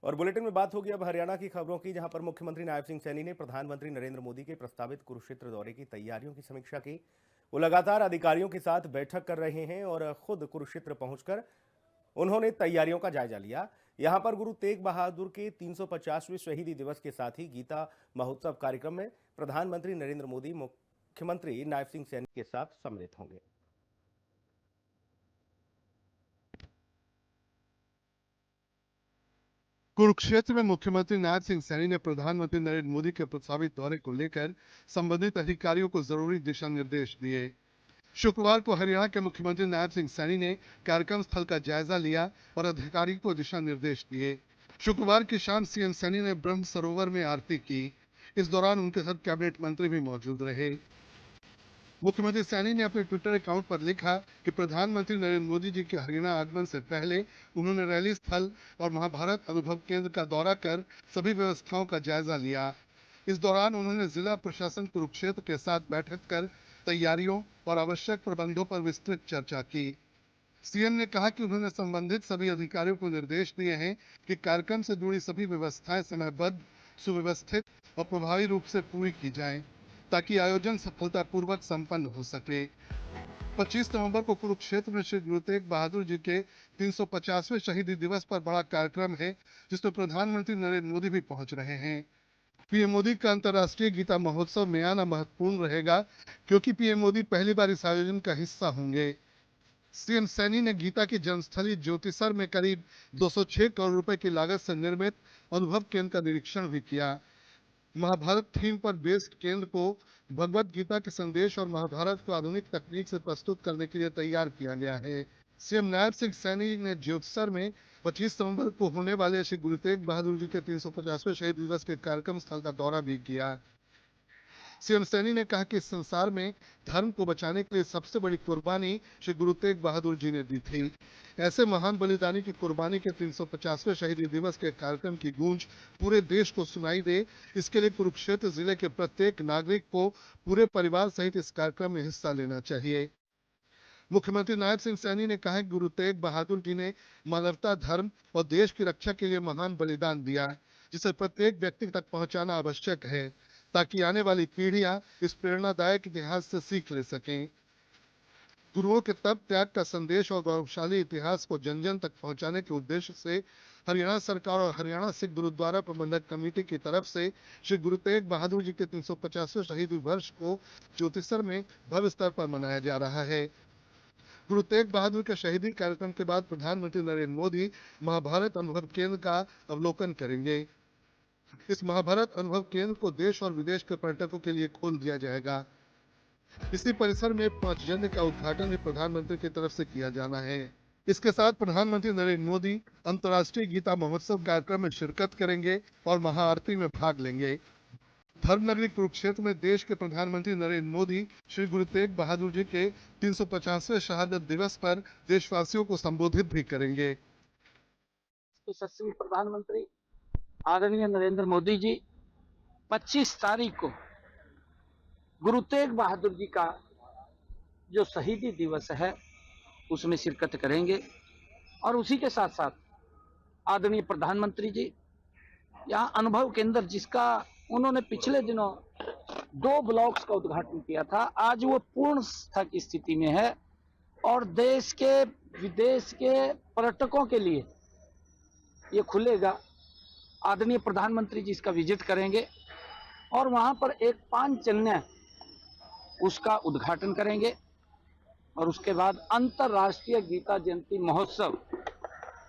और बुलेटिन में बात होगी अब हरियाणा की खबरों की, जहां पर मुख्यमंत्री नायब सिंह सैनी ने प्रधानमंत्री नरेंद्र मोदी के प्रस्तावित कुरुक्षेत्र दौरे की तैयारियों की समीक्षा की। वो लगातार अधिकारियों के साथ बैठक कर रहे हैं और खुद कुरुक्षेत्र पहुंचकर उन्होंने तैयारियों का जायजा लिया। यहां पर गुरु तेग बहादुर के 350वें शहीदी दिवस के साथ ही गीता महोत्सव कार्यक्रम में प्रधानमंत्री नरेंद्र मोदी मुख्यमंत्री नायब सिंह सैनी के साथ सम्मिलित होंगे। कुरुक्षेत्र में मुख्यमंत्री नायब सिंह सैनी ने प्रधानमंत्री नरेंद्र मोदी के प्रस्तावित दौरे को लेकर संबंधित अधिकारियों को जरूरी दिशा निर्देश दिए। शुक्रवार को हरियाणा के मुख्यमंत्री नायब सिंह सैनी ने कार्यक्रम स्थल का जायजा लिया और अधिकारियों को दिशा निर्देश दिए। शुक्रवार की शाम सीएम सैनी ने ब्रह्म सरोवर में आरती की। इस दौरान उनके साथ कैबिनेट मंत्री भी मौजूद रहे। मुख्यमंत्री सैनी ने अपने ट्विटर अकाउंट पर लिखा कि प्रधानमंत्री नरेंद्र मोदी जी के हरियाणा आगमन से पहले उन्होंने रैली स्थल और महाभारत अनुभव केंद्र का दौरा कर सभी व्यवस्थाओं का जायजा लिया। इस दौरान उन्होंने जिला प्रशासन कुरुक्षेत्र के साथ बैठक कर तैयारियों और आवश्यक प्रबंधों पर विस्तृत चर्चा की। सीएम ने कहा कि उन्होंने संबंधित सभी अधिकारियों को निर्देश दिए हैं कि कार्यक्रम से जुड़ी सभी व्यवस्थाएं समयबद्ध, सुव्यवस्थित और प्रभावी रूप से पूरी की जाएं, ताकि आयोजन सफलतापूर्वक संपन्न हो सके। 25 नवंबर को कुरुक्षेत्र में श्री गुरु तेग बहादुर जी के 350वें शहीदी दिवस पर बड़ा कार्यक्रम है, जिसमें प्रधानमंत्री नरेंद्र मोदी भी पहुंच रहे हैं। पीएम मोदी का अंतर्राष्ट्रीय गीता महोत्सव में आना महत्वपूर्ण रहेगा, क्योंकि पीएम मोदी पहली बार इस आयोजन का हिस्सा होंगे। सीएम सैनी ने गीता की जन्मस्थली ज्योतिसर में करीब 206 करोड़ रुपए की लागत से निर्मित अनुभव केंद्र का निरीक्षण भी किया। महाभारत थीम पर बेस्ड केंद्र को भगवत गीता के संदेश और महाभारत को आधुनिक तकनीक से प्रस्तुत करने के लिए तैयार किया गया है। सीएम नायब सिंह सैनी ने ज्योतिसर में 25 नवंबर को होने वाले श्री गुरु तेग बहादुर जी के 350वें शहीद दिवस के कार्यक्रम स्थल का दौरा भी किया। सीएम सैनी ने कहा कि इस संसार में धर्म को बचाने के लिए सबसे बड़ी कुर्बानी श्री गुरु तेग बहादुर जी ने दी थी। ऐसे महान बलिदानी की कुर्बानी के 350वें शहीदी दिवस के कार्यक्रम की गूंज पूरे देश को सुनाई दे, इसके लिए कुरुक्षेत्र जिले के प्रत्येक नागरिक को पूरे परिवार सहित इस कार्यक्रम में हिस्सा लेना चाहिए। मुख्यमंत्री नायब सिंह सैनी ने कहा कि गुरु तेग बहादुर जी ने मानवता, धर्म और देश की रक्षा के लिए महान बलिदान दिया, जिसे प्रत्येक व्यक्ति तक पहुंचाना आवश्यक है, ताकि आने वाली पीढ़ियां इस प्रेरणादायक इतिहास से सीख ले सकें। गुरुओं के तप त्याग का संदेश और गौरवशाली इतिहास को जन जन तक पहुंचाने के उद्देश्य से हरियाणा सरकार और हरियाणा सिख गुरुद्वारा प्रबंधक कमेटी की तरफ से श्री गुरु तेग बहादुर जी के 350वें शहीदी वर्ष को ज्योतिसर में भव्य स्तर पर मनाया जा रहा है। गुरु तेग बहादुर के शहीदी कार्यक्रम के बाद प्रधानमंत्री नरेंद्र मोदी महाभारत अनुभव केंद्र का अवलोकन करेंगे। इस महाभारत अनुभव केंद्र को देश और विदेश के पर्यटकों के लिए खोल दिया जाएगा। इसी परिसर में 5 यज्ञ का उद्घाटन भी प्रधानमंत्री की तरफ से किया जाना है। इसके साथ प्रधानमंत्री नरेंद्र मोदी अंतर्राष्ट्रीय गीता महोत्सव कार्यक्रम में शिरकत करेंगे और महाआरती में भाग लेंगे। धर्मनगरी कुरुक्षेत्र में देश के प्रधानमंत्री नरेंद्र मोदी श्री गुरु तेग बहादुर जी के 350वें शहादत दिवस पर देशवासियों को संबोधित भी करेंगे। यशस्वी प्रधानमंत्री आदरणीय नरेंद्र मोदी जी 25 तारीख को गुरु तेग बहादुर जी का जो शहीदी दिवस है उसमें शिरकत करेंगे और उसी के साथ साथ आदरणीय प्रधानमंत्री जी यहाँ अनुभव केंद्र, जिसका उन्होंने पिछले दिनों 2 ब्लॉक्स का उद्घाटन किया था, आज वो पूर्ण की स्थिति में है और देश के विदेश के पर्यटकों के लिए ये खुलेगा। आदरणीय प्रधानमंत्री जी इसका विजिट करेंगे और वहां पर एक पांचजन्य उसका उद्घाटन करेंगे और उसके बाद अंतर्राष्ट्रीय गीता जयंती महोत्सव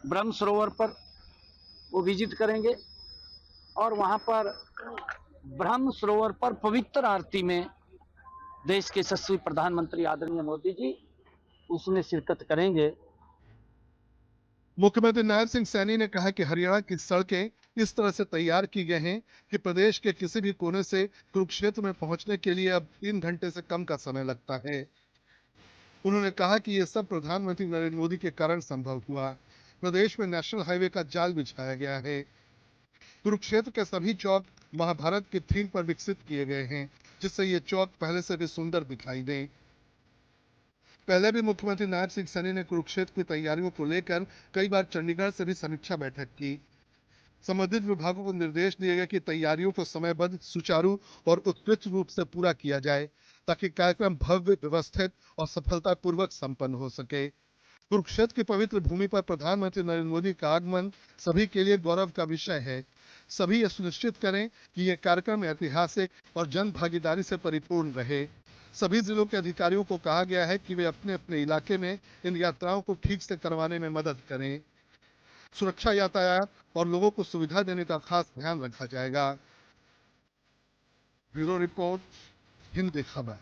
ब्रह्म सरोवर पर वो विजिट करेंगे और वहां पर ब्रह्म सरोवर पर पवित्र आरती में देश के यशस्वी प्रधानमंत्री आदरणीय मोदी जी उसमें शिरकत करेंगे। मुख्यमंत्री नायब सिंह सैनी ने कहा कि हरियाणा की सड़कें इस तरह से तैयार की गई हैं कि प्रदेश के किसी भी कोने से कुरुक्षेत्र में पहुंचने के लिए अब 3 घंटे से कम का समय लगता है। उन्होंने कहा कि ये सब प्रधानमंत्री नरेंद्र मोदी के कारण संभव हुआ। प्रदेश में नेशनल हाईवे का जाल बिछाया गया है। कुरुक्षेत्र के सभी चौक महाभारत की थीम पर विकसित किए गए हैं, जिससे ये चौक पहले से भी सुंदर दिखाई दे। पहले भी मुख्यमंत्री नायब सिंह सैनी ने कुरुक्षेत्र की तैयारियों को लेकर कई बार चंडीगढ़ से भी समीक्षा बैठक की। संबंधित विभागों को निर्देश दिए गए कि तैयारियों को समयबद्ध, सुचारू और उत्कृष्ट रूप से पूरा किया जाए ताकि कार्यक्रम भव्य, व्यवस्थित और सफलतापूर्वक संपन्न हो सके। कुरुक्षेत्र की पवित्र भूमि पर प्रधानमंत्री नरेंद्र मोदी का आगमन सभी के लिए गौरव का विषय है। सभी यह सुनिश्चित करें कि यह कार्यक्रम ऐतिहासिक और जन भागीदारी से परिपूर्ण रहे। सभी जिलों के अधिकारियों को कहा गया है कि वे अपने अपने इलाके में इन यात्राओं को ठीक से करवाने में मदद करें। सुरक्षा, यातायात और लोगों को सुविधा देने का खास ध्यान रखा जाएगा। ब्यूरो रिपोर्ट, हिंद खबर।